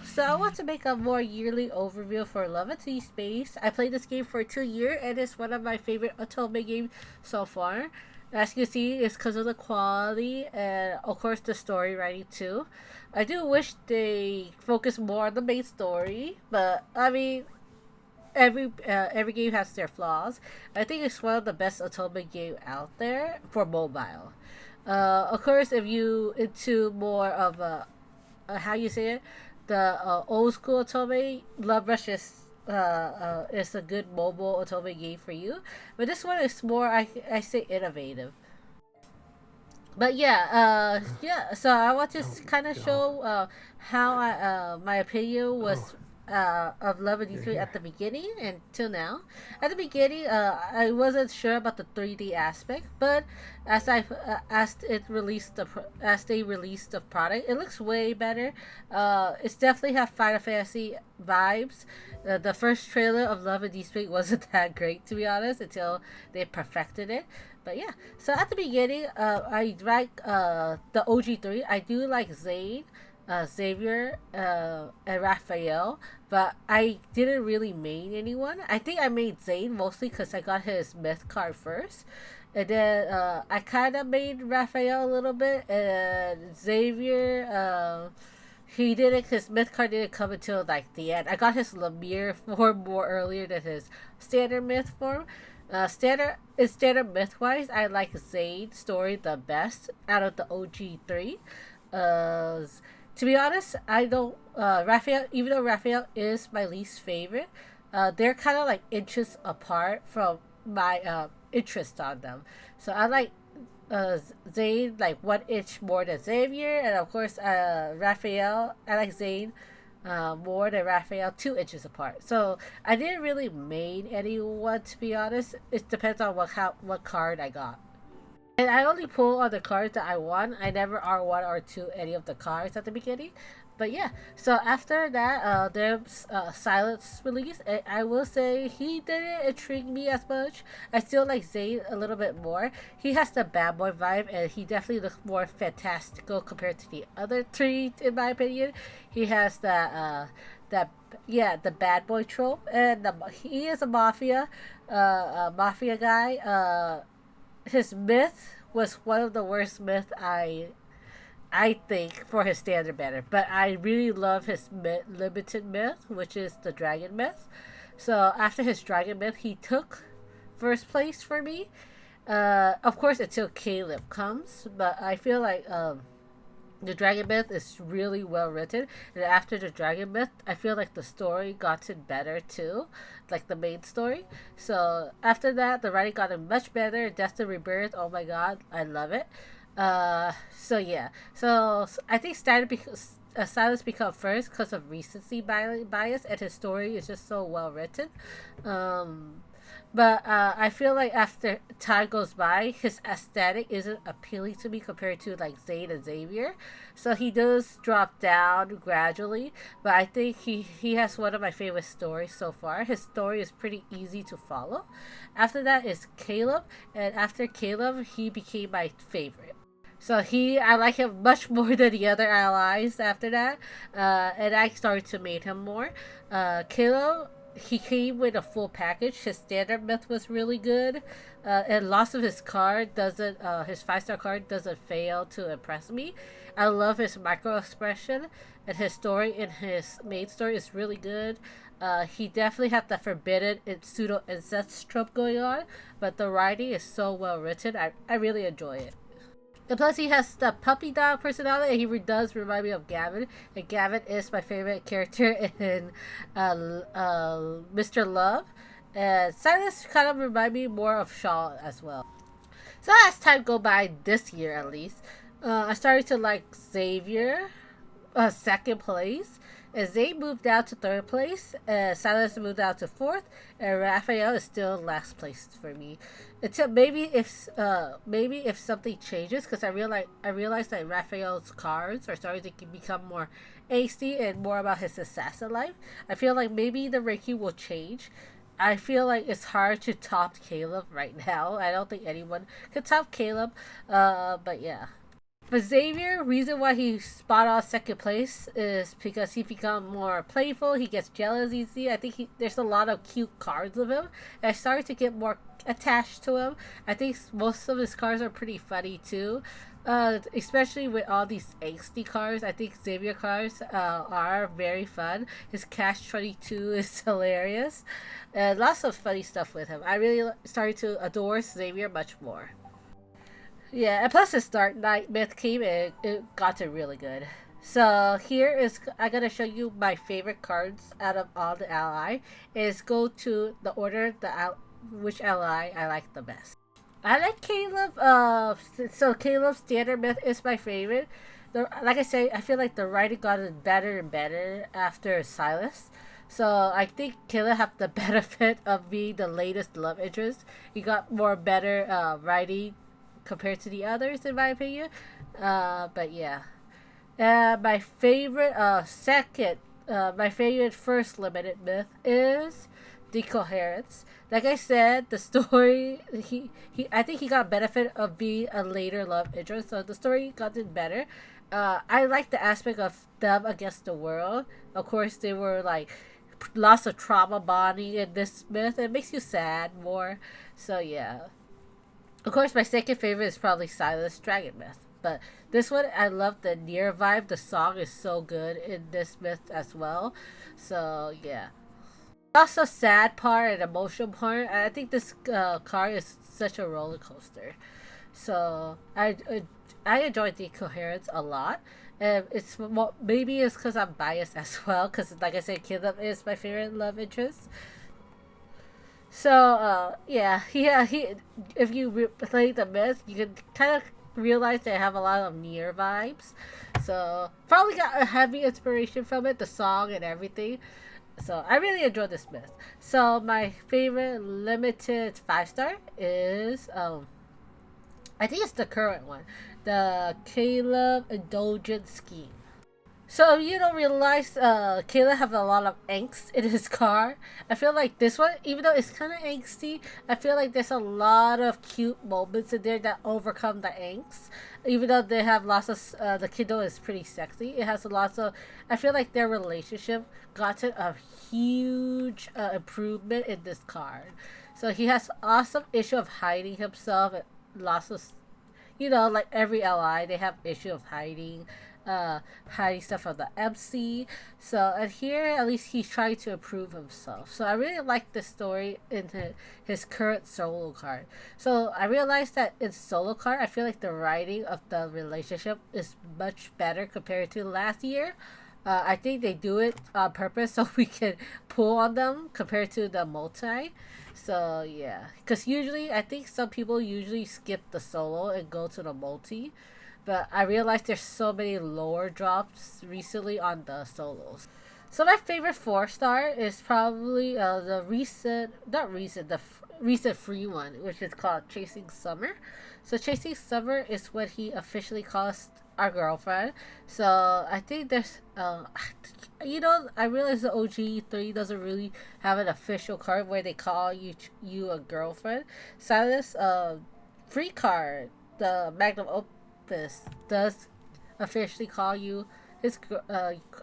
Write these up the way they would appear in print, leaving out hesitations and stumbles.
So I want to make a more yearly overview for Love and Deepspace. I played this game for 2 years and it's one of my favorite Otome games so far. As you can see, it's because of the quality and of course the story writing too. I do wish they focus more on the main story, but I mean, every game has their flaws. I think it's one of the best Otome game out there for mobile. Of course, if you into more of a how you say it, the old school Otome, Love Rush is a good mobile Otome game for you. But this one is more, I say, innovative. But yeah, yeah. So I want to kind of show how my opinion was of Love and D3 at the beginning and till now. At the beginning, I wasn't sure about the 3D aspect, but as they released the product, it looks way better. It's definitely have Final Fantasy vibes. The first trailer of Love and D3 wasn't that great, to be honest, until they perfected it. But yeah, so at the beginning, I like the OG3. I do like Zane, Xavier, and Raphael, but I didn't really main anyone. I think I made Zane mostly because I got his myth card first. And then I kind of made Raphael a little bit, and Xavier, he didn't, his myth card didn't come until like the end. I got his Lemire form more earlier than his standard myth form. Standard myth wise, I like Zane's story the best out of the OG3. Uh, to be honest, I don't. Raphael, even though Raphael is my least favorite, they're kind of like inches apart from my interest on them. So I like Zane like 1 inch more than Xavier, and of course Raphael. I like Zane more than Raphael 2 inches apart. So I didn't really main anyone, to be honest. It depends on what card I got. And I only pull on the cards that I want. I never R1 or 2 any of the cards at the beginning. But yeah, so after that, there's Silence release. And I will say he didn't intrigue me as much. I still like Zayn a little bit more. He has the bad boy vibe, and he definitely looks more fantastical compared to the other three, in my opinion. He has that yeah, the bad boy trope, and he is a mafia guy. His myth was one of the worst myth I think for his standard banner, but I really love his limited myth, which is the dragon myth. So after his dragon myth, he took first place for me. Of course, until Caleb comes, but I feel like the dragon myth is really well written, and after the dragon myth, I feel like the story gotten better too, like the main story. So after that, the writing got much better. Death to Rebirth, oh my god, I love it. So yeah, so I think Silence become first because of recency bias, and his story is just so well written. Um, but I feel like after time goes by, his aesthetic isn't appealing to me compared to like Zayn and Xavier. So he does drop down gradually. But I think he has one of my favorite stories so far. His story is pretty easy to follow. After that is Caleb, and after Caleb, he became my favorite. So I like him much more than the other allies after that, and I started to mate him more. Kilo, he came with a full package. His standard myth was really good, and loss of his card doesn't. His 5-star card doesn't fail to impress me. I love his micro expression, and his story in his main story is really good. He definitely had the forbidden and pseudo incest trope going on, but the writing is so well written. I really enjoy it. And plus, he has the puppy dog personality, and he does remind me of Gavin. And Gavin is my favorite character in Mr. Love. And Silas kind of remind me more of Shaw as well. So as time go by this year at least, I started to like Xavier, second place. And Zay moved down to third place, and Silas moved down to fourth, and Raphael is still last place for me. Until maybe if something changes, because I realized that Raphael's cards are starting to become more angsty and more about his assassin life. I feel like maybe the ranking will change. I feel like it's hard to top Caleb right now. I don't think anyone could top Caleb. But yeah. For Xavier, reason why he spot on second place is because he become more playful. He gets jealous easy. I think there's a lot of cute cards of him. And I started to get more attached to him. I think most of his cards are pretty funny too. Especially with all these angsty cards, I think Xavier cards are very fun. His Cash 22 is hilarious, and lots of funny stuff with him. I really started to adore Xavier much more. Yeah, and plus his Dark Knight myth came in, it got it really good. So here is I'm gonna show you my favorite cards out of all the ally. Is go to the order which ally I like the best. I like Caleb. So Caleb's standard myth is my favorite. Like I say, I feel like the writing got better and better after Silas. So I think Caleb have the benefit of being the latest love interest. He got more better writing compared to the others, in my opinion. But yeah, my favorite first limited myth is Decoherence. Like I said, the story I think he got benefit of being a later love interest, so the story got it better. I like the aspect of them against the world. Of course, they were like lots of trauma bonding in this myth. It makes you sad more. So yeah. Of course, my second favorite is probably Silas Dragon Myth. But this one, I love the near vibe. The song is so good in this myth as well. So yeah. Also, sad part and emotional part. I think this card is such a roller coaster. So I enjoy Decoherence a lot. And maybe it's because I'm biased as well. Because like I said, Caleb is my favorite love interest. So yeah, he if you play the myth, you can kind of realize they have a lot of near vibes. So probably got a heavy inspiration from it, the song and everything. So I really enjoy this myth. So my favorite limited 5-star is I think it's the current one, the Caleb Indulgent Scheme. So you don't realize Caleb have a lot of angst in his car. I feel like this one, even though it's kind of angsty, I feel like there's a lot of cute moments in there that overcome the angst. Even though they have lots of, the Kindle is pretty sexy. It has lots of, I feel like their relationship gotten a huge improvement in this card. So he has awesome issue of hiding himself. And lots of, like every ally, they have issue of hiding stuff from the MC. So and here at least he's trying to improve himself. So I really like the story in his current solo card. So I realized that in solo card, I feel like the writing of the relationship is much better compared to last year. I think they do it on purpose so we can pull on them compared to the multi. So yeah, because usually I think some people usually skip the solo and go to the multi, but I realized there's so many lower drops recently on the solos. So my favorite 4-star is probably the recent, not recent, recent free one, which is called Chasing Summer. So Chasing Summer is what he officially calls our girlfriend. So I think there's, I realize the OG3 doesn't really have an official card where they call you a girlfriend. Silas, free card, the Magnum Opus does officially call you his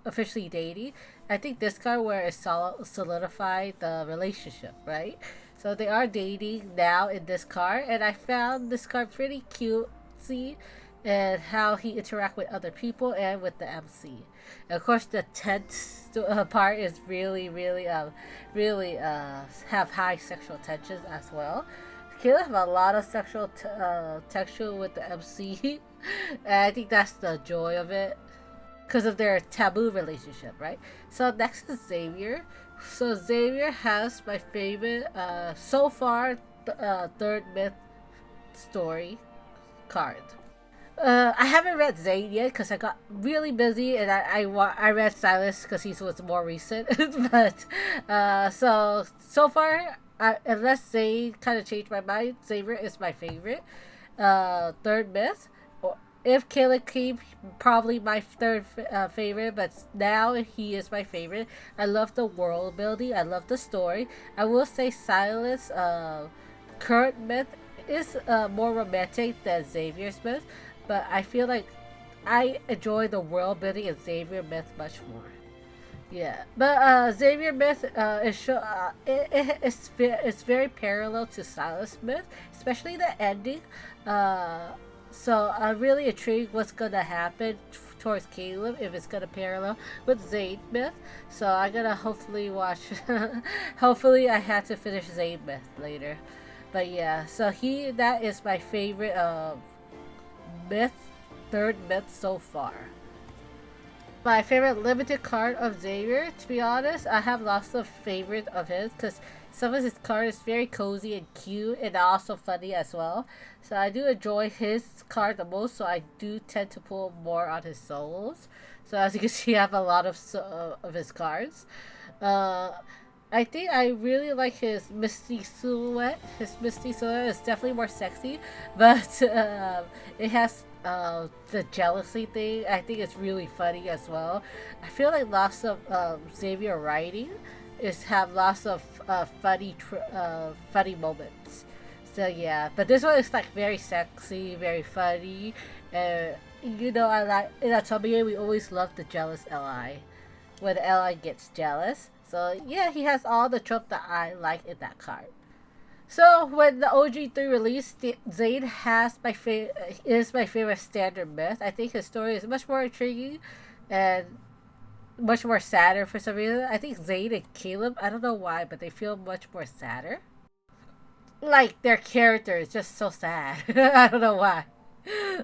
officially dating. I think this card where it solidified the relationship, right? So they are dating now in this card, and I found this card pretty cutesy and how he interact with other people and with the MC. And of course, the tense part is really have high sexual tensions as well. Kayla have a lot of sexual texture with the MC, and I think that's the joy of it because of their taboo relationship, right? So next is Xavier. So Xavier has my favorite so far third myth story card. I haven't read Zane yet because I got really busy, and I read Silas because he was more recent. But so far, unless Zane kind of changed my mind, Xavier is my favorite. Third myth. If Caleb came, probably my third favorite, but now he is my favorite. I love the world building. I love the story. I will say Silas' current myth is more romantic than Xavier's myth, but I feel like I enjoy the world building in Xavier Myth much more. Yeah, but Xavier Myth it's very parallel to Silas Myth, especially the ending. Uh, so I'm really intrigued what's gonna happen towards Caleb if it's gonna parallel with Zayn Myth. So I'm gonna hopefully watch. Hopefully, I had to finish Zayn Myth later. But yeah, so that is my favorite myth, third myth so far. My favorite limited card of Xavier, to be honest, I have lots of favorite of his because some of his cards is very cozy and cute and also funny as well. So I do enjoy his card the most. So I do tend to pull more on his solos. So as you can see, I have a lot of his cards. Uh, I think I really like his Misty silhouette. His Misty silhouette is definitely more sexy, but it has the jealousy thing. I think it's really funny as well. I feel like lots of Xavier writing is have lots of funny moments. So yeah, but this one is like very sexy, very funny, and I like in Atomic we always love the jealous Li when the ally gets jealous. So yeah, he has all the trope that I like in that card. So when the OG3 released, Zayn is my favorite standard myth. I think his story is much more intriguing and much more sadder for some reason. I think Zayn and Caleb, I don't know why, but they feel much more sadder. Like their character is just so sad. I don't know why.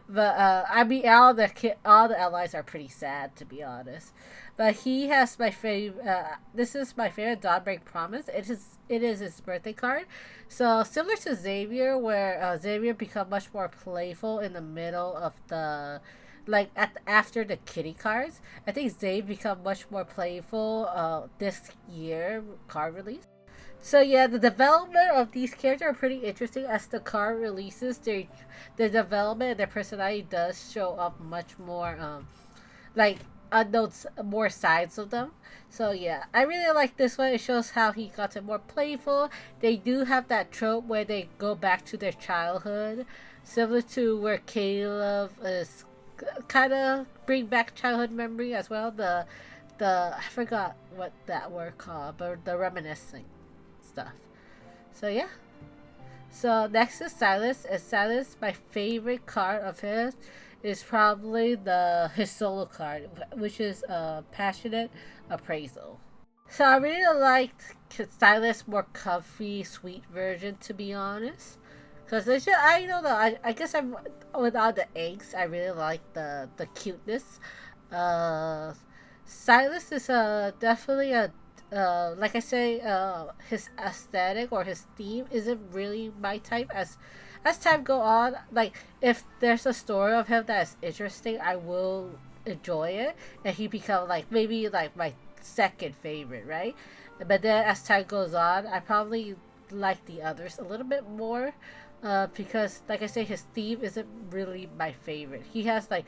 But I mean, all the allies are pretty sad to be honest. But he has my favorite. This is my favorite Dawnbreak Promise. It is his birthday card. So similar to Xavier, where Xavier become much more playful in the middle of the. Like after the kitty cards, I think Xavier become much more playful this year card release. So yeah, the development of these characters are pretty interesting. As the card releases, their development and their personality does show up much more, like unknown more sides of them. So yeah, I really like this one. It shows how he got it more playful. They do have that trope where they go back to their childhood, similar to where Caleb is kind of bring back childhood memory as well. The I forgot what that word called, but the reminiscing stuff. So yeah. So next is Silas. And Silas, my favorite card of his is probably his solo card, which is a passionate appraisal. So I really liked Silas' more comfy, sweet version, to be honest. Cause it's just, I don't know. I guess I'm without the eggs. I really like the cuteness. Uh, Silas is definitely a like I say, his aesthetic or his theme isn't really my type. As time go on, like if there's a story of him that is interesting, I will enjoy it, and he become like maybe like my second favorite, right? But then as time goes on, I probably like the others a little bit more, because like I say, his theme isn't really my favorite. He has like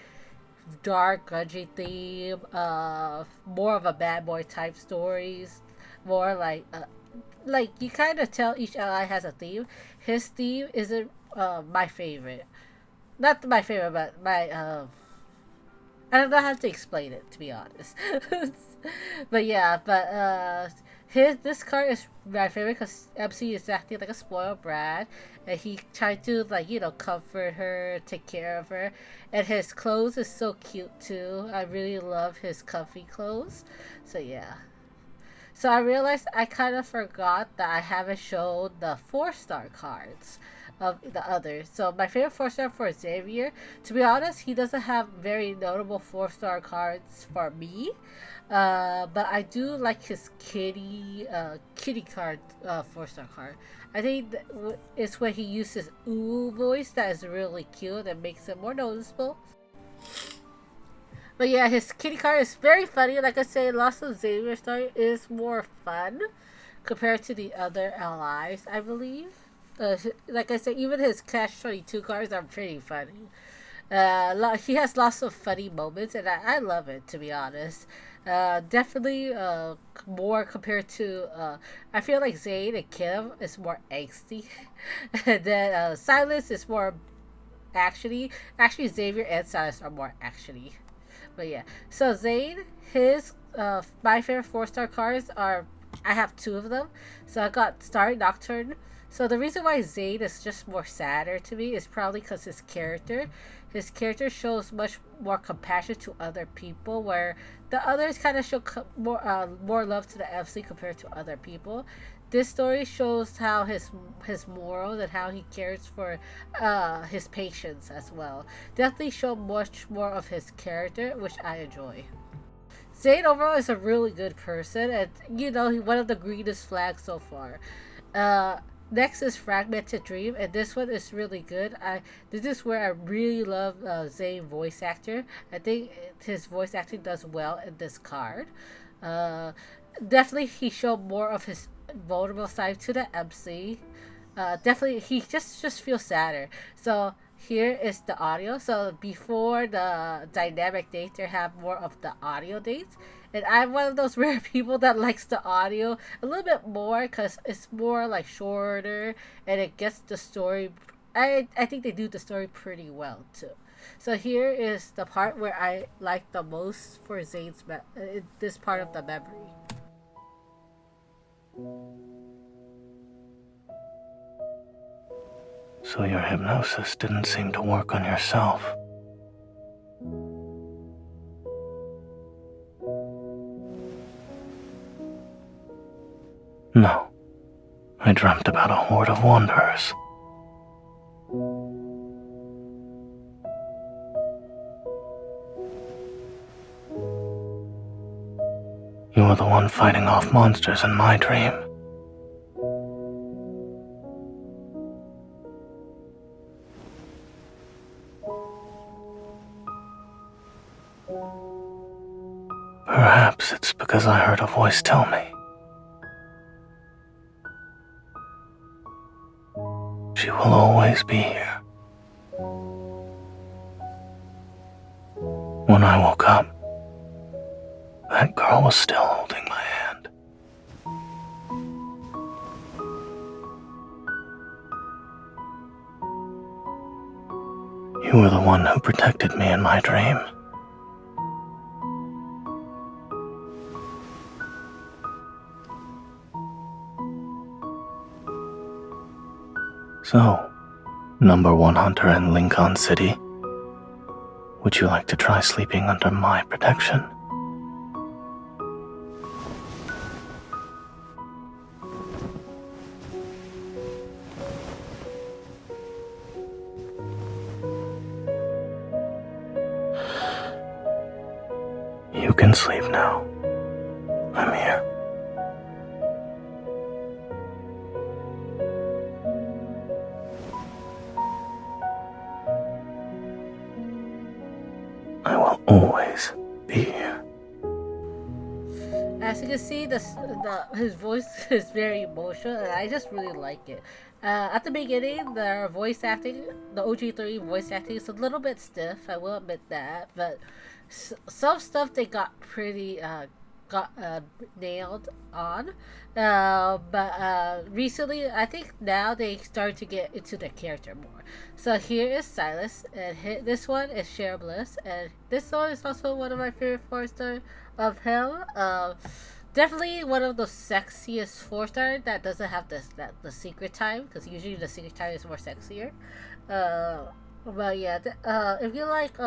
dark, grungy theme, more of a bad boy type stories, more like you kind of tell each ally has a theme. His theme isn't my favorite, not my favorite, but my I don't know how to explain it to be honest. But yeah, but his this card is my favorite because MC is acting like a spoiled brat, and he tried to like comfort her, take care of her, and his clothes is so cute too. I really love his comfy clothes. So yeah. So I realized I kind of forgot that I haven't showed the 4-star cards of the others. So my favorite 4-star for Xavier, to be honest, he doesn't have very notable 4-star cards for me. But I do like his kitty card 4-star card. I think it's when he uses ooh voice that is really cute and makes it more noticeable. But yeah, his kitty card is very funny. Like I say, Lost of Xavier story is more fun compared to the other allies, I believe. Like I said, even his Cash 22 cards are pretty funny. He has lots of funny moments, and I love it, to be honest. Definitely more compared to. I feel like Zayn and Kim is more angsty. And then Silas is more actiony. Actually, Xavier and Silas are more actiony. But yeah, so Zane, his my favorite 4-star cards are, I have two of them. So I got Starry Nocturne. So the reason why Zane is just more sadder to me is probably because his character shows much more compassion to other people, where the others kind of show more love to the MC compared to other people. This story shows how his morals and how he cares for his patients as well. Definitely show much more of his character, which I enjoy. Zane overall is a really good person, and he's one of the greenest flags so far. Uh, Next is Fragmented Dream, and this one is really good. This is where I really love Zane voice actor. I think his voice acting does well in this card. Uh, Definitely he showed more of his vulnerable side to the MC. Definitely he just feels sadder. So here is the audio. So before the dynamic date, they have more of the audio dates, and I'm one of those rare people that likes the audio a little bit more because it's more like shorter and it gets the story. I think they do the story pretty well too. So here is the part where I like the most for this part of the memory. So your hypnosis didn't seem to work on yourself. No, I dreamt about a horde of wanderers. You were the one fighting off monsters in my dream. Perhaps it's because I heard a voice tell me. She will always be here. When I woke up, that girl was still holding my hand. You were the one who protected me in my dream. So, number one hunter in Lincoln City, would you like to try sleeping under my protection? You can sleep now. I'm here. I will always be here. As you can see, his voice is very emotional, and I just really like it. At the beginning, the voice acting, the OG3 voice acting is a little bit stiff. I will admit that, but some stuff they got pretty got nailed on. But recently, I think now they start to get into the character more. So here is Silas, and this one is Share Bliss, and this one is also one of my favorite 4-star of him. Definitely one of the sexiest 4-star that doesn't have the secret time, because usually the secret time is more sexier. But yeah, if you like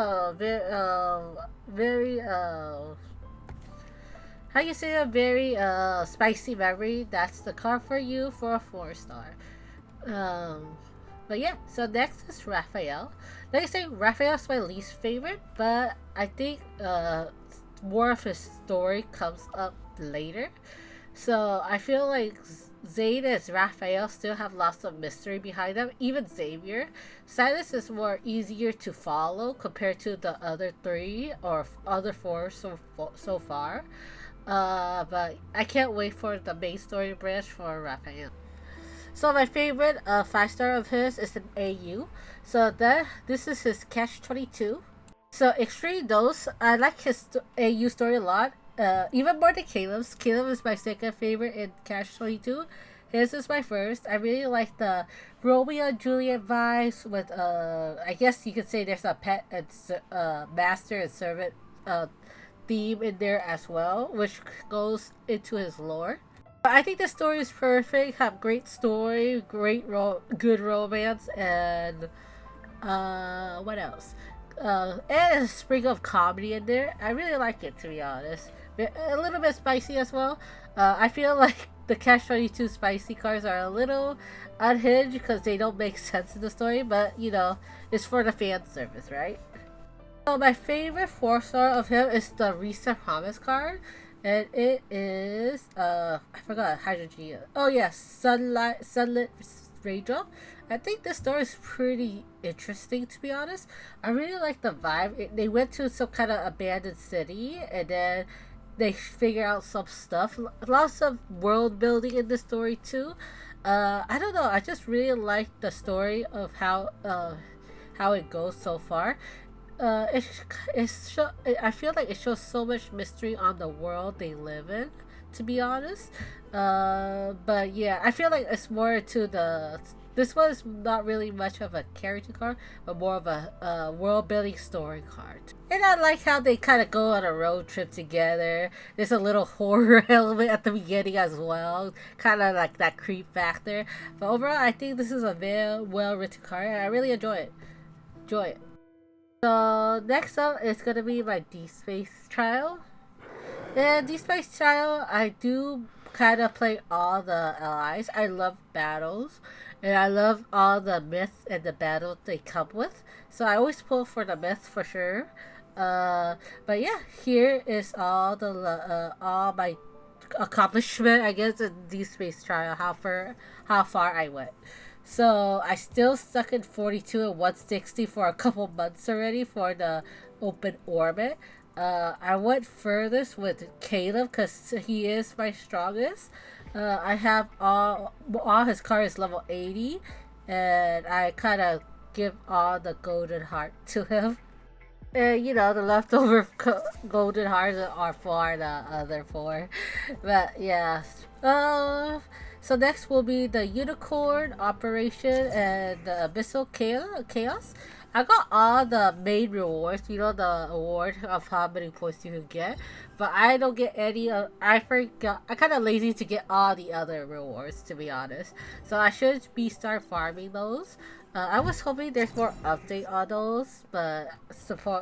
very how you say, a very spicy memory, that's the card for you for a 4-star. But yeah, so next is Raphael. Like I say, Raphael's my least favorite, but I think more of his story comes up later. So I feel like Zane and Raphael still have lots of mystery behind them. Even Xavier. Silas is more easier to follow compared to the other three or other four so far. But I can't wait for the main story branch for Raphael. So my favorite 5-star of his is an AU. So this is his Catch 22. So Extreme Dose, I like his AU story a lot. Even more than Caleb's. Caleb is my second favorite in Catch 22. His is my first. I really like the Romeo and Juliet vibes with I guess you could say there's a pet and master and servant theme in there as well, which goes into his lore. I think the story is perfect. Have great story, good romance, and what else? And a sprinkle of comedy in there. I really like it, to be honest. A little bit spicy as well. I feel like the Catch 22 spicy cars are a little unhinged because they don't make sense in the story, but you know, it's for the fan service, right? So my favorite 4-star of him is the Recent Promise card. And it is I forgot Hydrogen. Oh yes, Sunlit Raindrop. I think this story is pretty interesting, to be honest. I really like the vibe. They went to some kind of abandoned city and then they figure out some stuff. Lots of world building in the story too. I don't know. I just really like the story of how it goes so far. I feel like it shows so much mystery on the world they live in, to be honest. But yeah, I feel like it's more to the. This was not really much of a character card, but more of a world building story card. And I like how they kind of go on a road trip together. There's a little horror element at the beginning as well, kind of like that creep factor. But overall, I think this is a very well written card, and I really enjoy it. Enjoy it. So next up is gonna be my Deepspace trial. And Deepspace trial, I do kind of play all the allies. I love battles, and I love all the myths and the battles they come with. So I always pull for the myths for sure. But yeah, here is all my accomplishment, I guess, in Deepspace trial. How far I went. So I still stuck in 42 and 160 for a couple months already for the open orbit. I went furthest with Caleb because he is my strongest. I have all his cards level 80, and I kind of give all the golden heart to him. And you know, the leftover golden hearts are for the other four. But yeah. So next will be the Unicorn Operation and the Abyssal Chaos. I got all the main rewards, you know, the award of how many points you can get, but I don't get any. I forgot. I kind of lazy to get all the other rewards, to be honest. So I should start farming those. I was hoping there's more update on those, but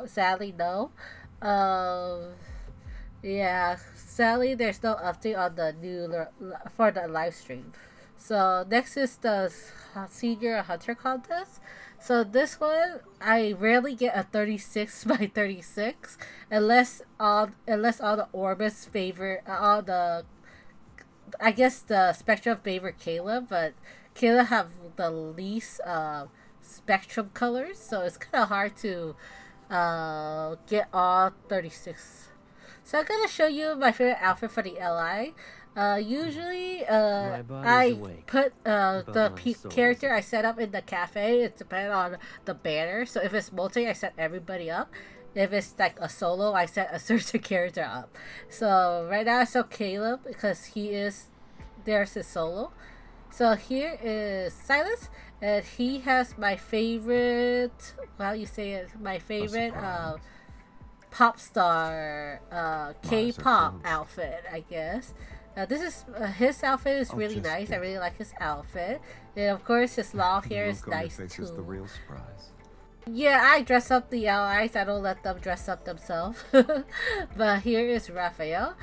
sadly no. Um, yeah, sadly there's no update on the for the live stream. So next is the senior hunter contest. So this one I rarely get a 36 by 36 unless all the orbits favor all the I guess the spectrum favor Caleb, but Caleb have the least spectrum colors, so it's kind of hard to get all 36. So I'm gonna show you my favorite outfit for the LI. Usually, I put character I set up in the cafe. It depends on the banner. So if it's multi, I set everybody up. If it's like a solo, I set a certain character up. So right now I saw Caleb because there's his solo. So here is Silas, and he has my favorite. Well, you say it. My favorite pop star K-pop outfit, I guess. This is his outfit is really nice. I really like his outfit, and of course his long hair is nice too. Is the real surprise. Yeah, I dress up the allies. I don't let them dress up themselves. But here is Raphael.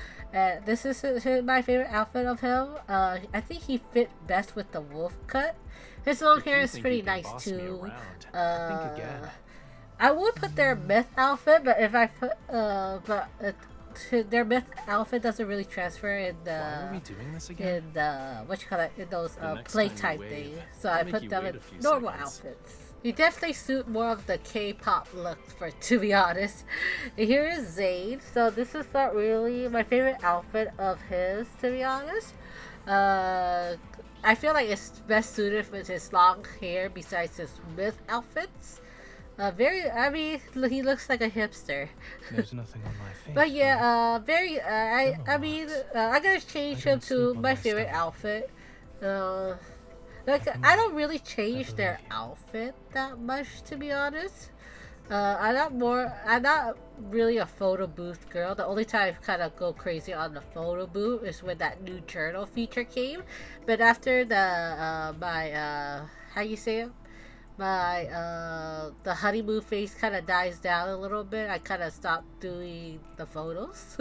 This is my favorite outfit of him. I think he fit best with the wolf cut. His long hair is pretty nice too. Think again. I would put their myth outfit, but if I put their myth outfit doesn't really transfer in the Why are we doing this again? in the what you call it in those next playtime time you things. wave, So I'll I make put you them wait in a few normal seconds. outfits. You definitely suit more of the K-pop look, to be honest. Here is Zayn. So this is not really my favorite outfit of his, to be honest. I feel like it's best suited with his long hair besides his myth outfits. I mean, he looks like a hipster. There's nothing on my face. But yeah, I'm gonna change him to sleep on my my favorite stomach. outfit. Uh, like I don't really change their outfit that much, to be honest. I'm not really a photo booth girl. The only time I kind of go crazy on the photo booth is when that new journal feature came. But after how you say it? The honeymoon phase kind of dies down a little bit. I kind of stopped doing the photos.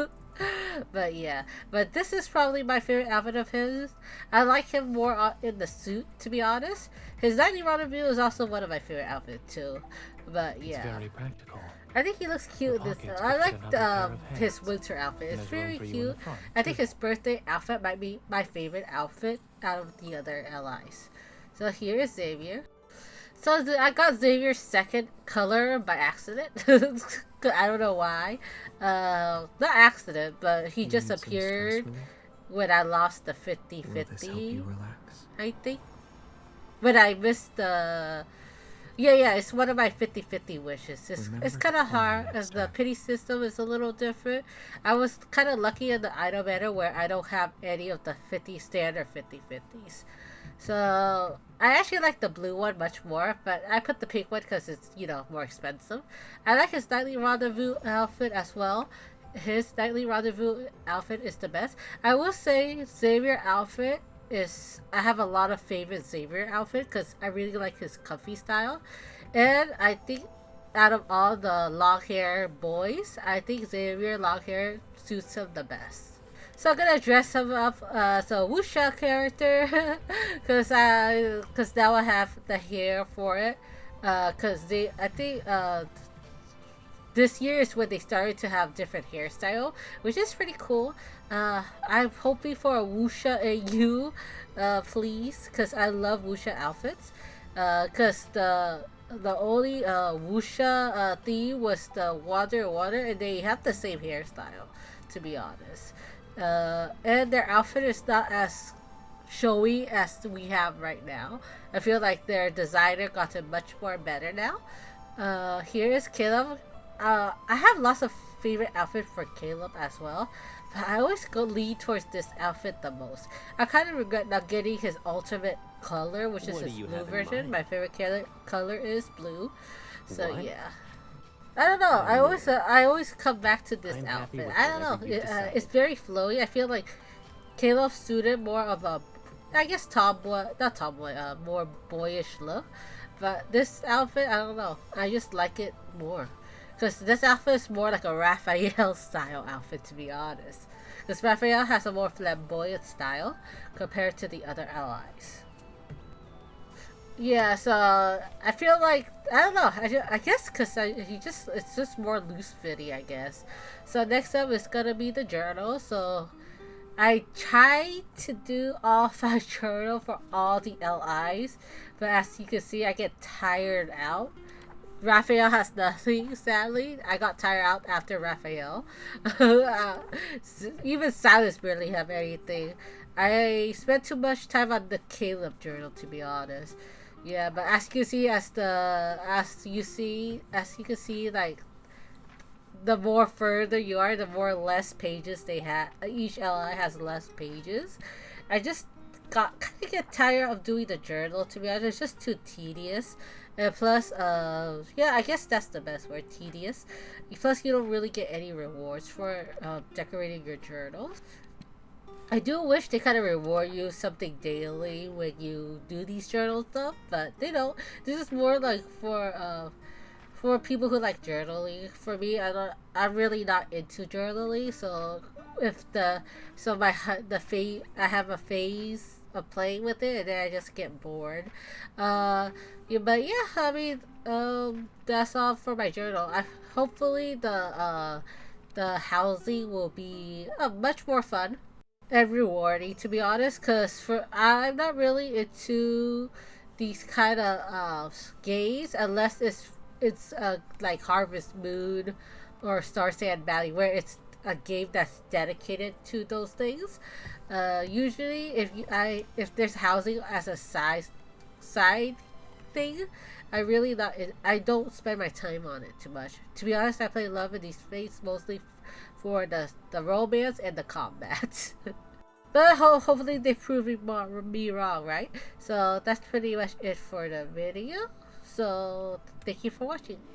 But yeah, but this is probably my favorite outfit of his. I like him more in the suit, to be honest. His nightly rendezvous is also one of my favorite outfits too. But It's yeah, very practical. I think he looks cute in this. pockets I could fit like another pair of his hands. winter outfit. And It's there's room very for you in cute. the front, I think too. his birthday outfit might be my favorite outfit out of the other LIs. So here is Xavier. So I got Xavier's second color by accident. I don't know why. Not accident, but he You just need some stress appeared relief? when I lost the Will this help 50-50, you relax? I think. When I missed the... Yeah, it's one of my 50-50 wishes. It's Remember to kind of call me hard, next as the time. pity system is a little different. I was kind of lucky in the item banner where I don't have any of the 50 standard 50-50s. So I actually like the blue one much more, but I put the pink one because it's, more expensive. I like his nightly rendezvous outfit as well. His nightly rendezvous outfit is the best. I will say Xavier outfit is, I have a lot of favorite Xavier outfit because I really like his comfy style, and I think out of all the long hair boys, I think Xavier long hair suits him the best. So I'm gonna dress him up as a Wuxia character, cause now I have the hair for it. I think this year is when they started to have different hairstyle, which is pretty cool. I'm hoping for a Wuxia AU, please, cause I love Wuxia outfits. Cause the only Wuxia theme was the water, and they have the same hairstyle, to be honest. And their outfit is not as showy as we have right now. I feel like their designer got it much more better now. Here is Caleb. I have lots of favorite outfit for Caleb as well, but I always go lead towards this outfit the most. I kind of regret not getting his ultimate color, which is What do his you blue have in version. mind? My favorite color is blue. So What? yeah. I don't know. I always come back to this I'm happy outfit. with I don't whatever know. you've decided. It's very flowy. I feel like Caleb suited more of a, I guess tomboy, not tomboy, more boyish look. But this outfit, I don't know. I just like it more. Because this outfit is more like a Raphael style outfit, to be honest. Because Raphael has a more flamboyant style compared to the other allies. Yeah, so I feel like, I don't know. I guess because it's just more loose fitting, I guess. So next up is gonna be the journal. So I tried to do all 5 journal for all the LIs, but as you can see, I get tired out. Raphael has nothing, sadly. I got tired out after Raphael. Even Silas barely have anything. I spent too much time on the Caleb journal, to be honest. Yeah, but as you can see, as you can see, like the more further you are, the more less pages they have. Each LI has less pages. I just got kind of get tired of doing the journal. To be honest, it's just too tedious. And plus, yeah, I guess that's the best word, tedious. Plus, you don't really get any rewards for decorating your journals. I do wish they kind of reward you something daily when you do these journal stuff, but they don't. This is more like for people who like journaling. For me, I'm really not into journaling. So if the so my the phase I have a phase of playing with it, and then I just get bored. Yeah, but yeah, I mean, that's all for my journal. Hopefully the housing will be much more fun and rewarding, to be honest, because for I'm not really into these kind of games unless it's like Harvest Moon or Star Sand Valley, where it's a game that's dedicated to those things. Usually, if there's housing as a side thing, I don't spend my time on it too much. To be honest, I play Love in Deepspace mostly for the romance and the combat. But hopefully they prove me wrong, right? So that's pretty much it for the video. So thank you for watching.